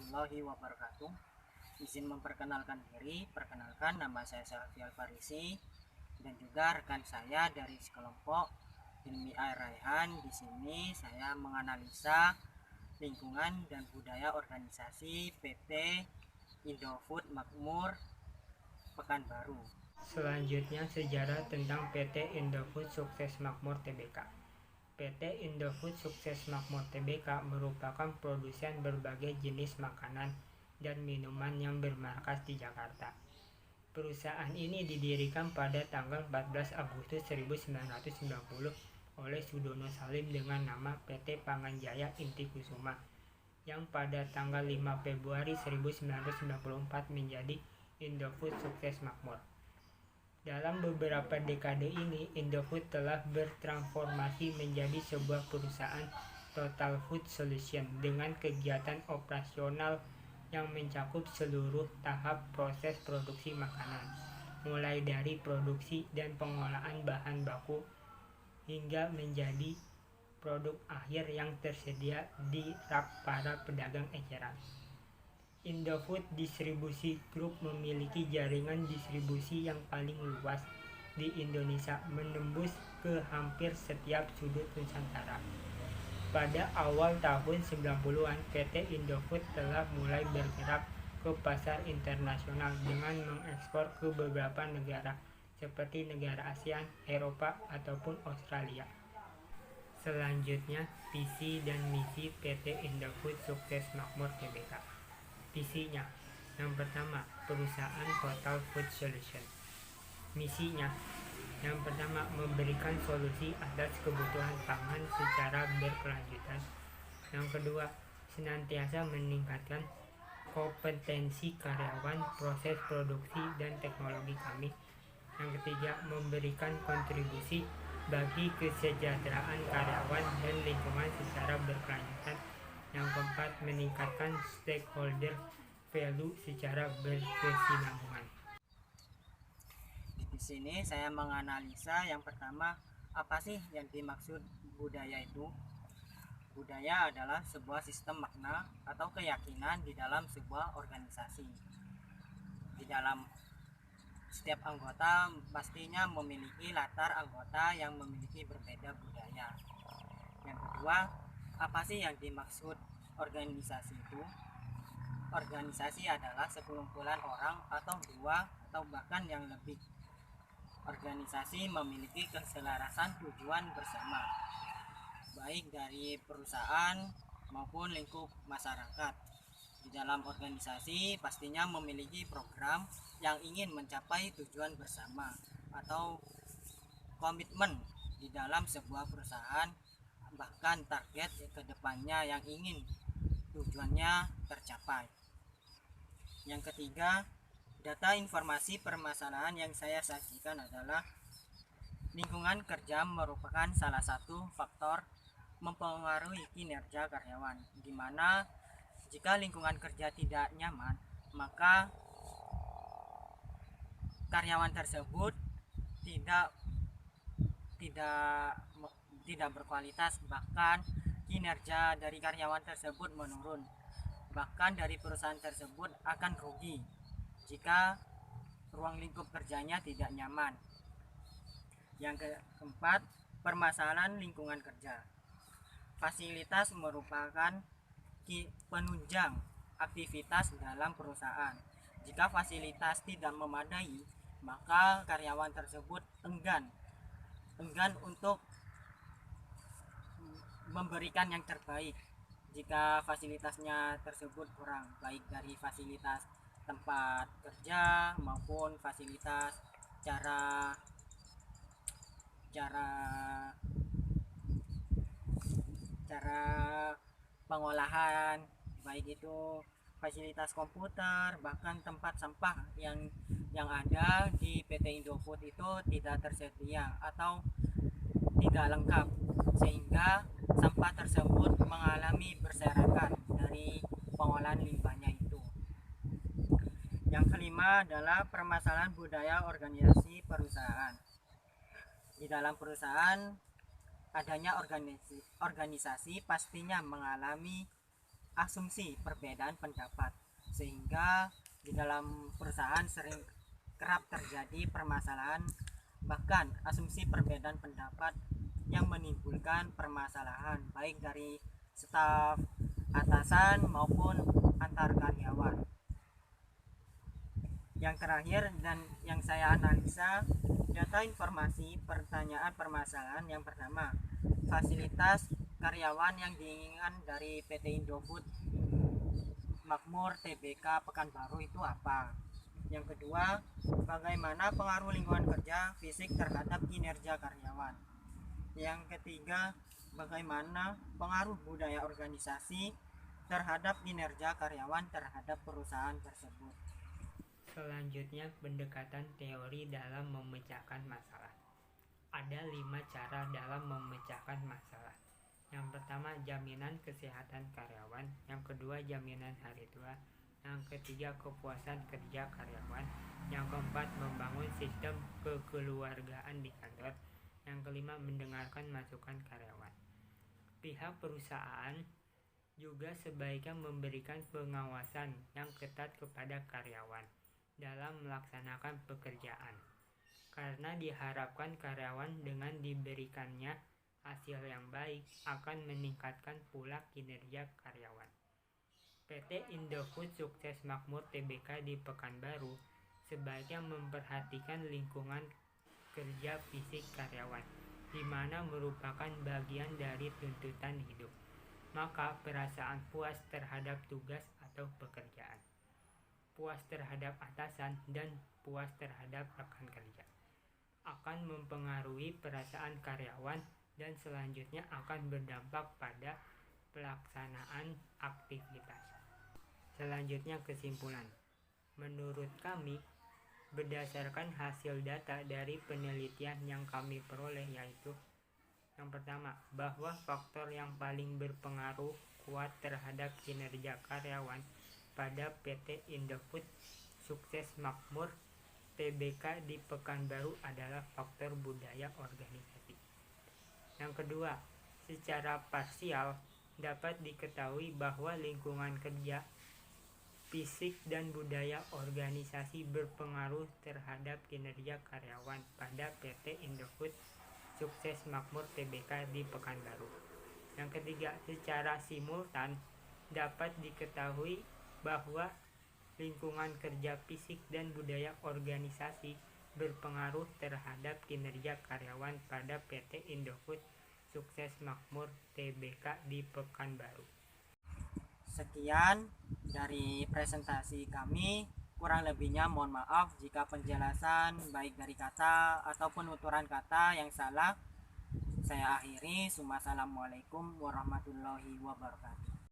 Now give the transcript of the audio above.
warahmatullahi wabarakatuh. Izin memperkenalkan diri, perkenalkan nama saya Syafii Al-Farisi dan juga rekan saya dari sekelompok Ilmi Air Raihan. Di sini saya menganalisa lingkungan dan budaya organisasi PT Indofood Makmur Pekanbaru. Selanjutnya, sejarah tentang PT Indofood Sukses Makmur Tbk. PT Indofood Sukses Makmur Tbk merupakan produsen berbagai jenis makanan dan minuman yang bermarkas di Jakarta. Perusahaan ini didirikan pada tanggal 14 Agustus 1990 oleh Sudono Salim dengan nama PT Panganjaya Inti Kusuma, yang pada tanggal 5 Februari 1994 menjadi Indofood Sukses Makmur. Dalam beberapa dekade ini, Indofood telah bertransformasi menjadi sebuah perusahaan Total Food Solution dengan kegiatan operasional yang mencakup seluruh tahap proses produksi makanan, mulai dari produksi dan pengolahan bahan baku hingga menjadi produk akhir yang tersedia di rak para pedagang eceran. Indofood Distribusi Group memiliki jaringan distribusi yang paling luas di Indonesia, menembus ke hampir setiap sudut Nusantara. Pada awal tahun 90-an, PT Indofood telah mulai bergerak ke pasar internasional dengan mengekspor ke beberapa negara seperti negara ASEAN, Eropa, ataupun Australia. Selanjutnya, visi dan misi PT Indofood Sukses Makmur Tbk. Visinya, yang pertama, perusahaan Total Food Solution. Misinya, yang pertama, memberikan solusi atas kebutuhan pangan secara berkelanjutan. Yang kedua, senantiasa meningkatkan kompetensi karyawan, proses produksi, dan teknologi kami. Yang ketiga, memberikan kontribusi bagi kesejahteraan karyawan dan lingkungan secara berkelanjutan. Yang keempat, meningkatkan stakeholder value secara berkesinambungan. Di sini saya menganalisa yang pertama, apa sih yang dimaksud budaya itu? Budaya adalah sebuah sistem makna atau keyakinan di dalam sebuah organisasi. Di dalam setiap anggota pastinya memiliki latar anggota yang memiliki berbeda budaya. Yang kedua, apa sih yang dimaksud organisasi itu? Organisasi adalah sekumpulan orang atau dua atau bahkan yang lebih. Organisasi memiliki keselarasan tujuan bersama, baik dari perusahaan maupun lingkup masyarakat. Di dalam organisasi pastinya memiliki program yang ingin mencapai tujuan bersama atau komitmen di dalam sebuah perusahaan, bahkan target ke depannya yang ingin tujuannya tercapai. Yang ketiga, data informasi permasalahan yang saya sajikan adalah lingkungan kerja merupakan salah satu faktor mempengaruhi kinerja karyawan, di mana jika lingkungan kerja tidak nyaman, maka karyawan tersebut tidak berkualitas, bahkan kinerja dari karyawan tersebut menurun. Bahkan dari perusahaan tersebut akan rugi jika ruang lingkup kerjanya tidak nyaman. Yang keempat, permasalahan lingkungan kerja. Fasilitas merupakan penunjang aktivitas dalam perusahaan. Jika fasilitas tidak memadai, maka karyawan tersebut enggan untuk memberikan yang terbaik jika fasilitasnya tersebut kurang, baik dari fasilitas tempat kerja maupun fasilitas cara pengolahan, baik itu fasilitas komputer, bahkan tempat sampah yang ada di PT Indofood itu tidak tersedia atau tidak lengkap, sehingga sampah tersebut mengalami berserakan dari pengolahan limbahnya itu. Yang kelima adalah permasalahan budaya organisasi perusahaan. Di dalam perusahaan adanya organisasi pastinya mengalami asumsi perbedaan pendapat, sehingga di dalam perusahaan sering kerap terjadi permasalahan, bahkan asumsi perbedaan pendapat yang menimbulkan permasalahan baik dari staf, atasan maupun antar karyawan. Yang terakhir dan yang saya analisa, data informasi pertanyaan permasalahan. Yang pertama, fasilitas karyawan yang diinginkan dari PT Indofood Makmur Tbk Pekanbaru itu apa? Yang kedua, bagaimana pengaruh lingkungan kerja fisik terhadap kinerja karyawan? Yang ketiga, bagaimana pengaruh budaya organisasi terhadap kinerja karyawan terhadap perusahaan tersebut? Selanjutnya, pendekatan teori dalam memecahkan masalah. Ada 5 cara dalam memecahkan masalah. Yang pertama, jaminan kesehatan karyawan. Yang kedua, jaminan hari tua. Yang ketiga, kepuasan kerja karyawan. Yang keempat, membangun sistem kekeluargaan di kantor. Yang kelima, mendengarkan masukan karyawan. Pihak perusahaan juga sebaiknya memberikan pengawasan yang ketat kepada karyawan dalam melaksanakan pekerjaan, karena diharapkan karyawan dengan diberikannya hasil yang baik akan meningkatkan pula kinerja karyawan. PT Indofood Sukses Makmur Tbk di Pekanbaru sebaiknya memperhatikan lingkungan kerja fisik karyawan, di mana merupakan bagian dari tuntutan hidup. Maka perasaan puas terhadap tugas atau pekerjaan, puas terhadap atasan, dan puas terhadap rekan kerja akan mempengaruhi perasaan karyawan dan selanjutnya akan berdampak pada pelaksanaan aktivitas. Selanjutnya, kesimpulan. Menurut kami, berdasarkan hasil data dari penelitian yang kami peroleh, yaitu yang pertama, bahwa faktor yang paling berpengaruh kuat terhadap kinerja karyawan pada PT Indofood Sukses Makmur Tbk di Pekanbaru adalah faktor budaya organisasi. Yang kedua, secara parsial dapat diketahui bahwa lingkungan kerja fisik dan budaya organisasi berpengaruh terhadap kinerja karyawan pada PT Indofood Sukses Makmur Tbk di Pekanbaru. Yang ketiga, secara simultan dapat diketahui bahwa lingkungan kerja fisik dan budaya organisasi berpengaruh terhadap kinerja karyawan pada PT Indofood Sukses Makmur Tbk di Pekanbaru. Sekian dari presentasi kami. Kurang lebihnya mohon maaf jika penjelasan baik dari kata ataupun penuturan kata yang salah. Saya akhiri. Assalamualaikum warahmatullahi wabarakatuh.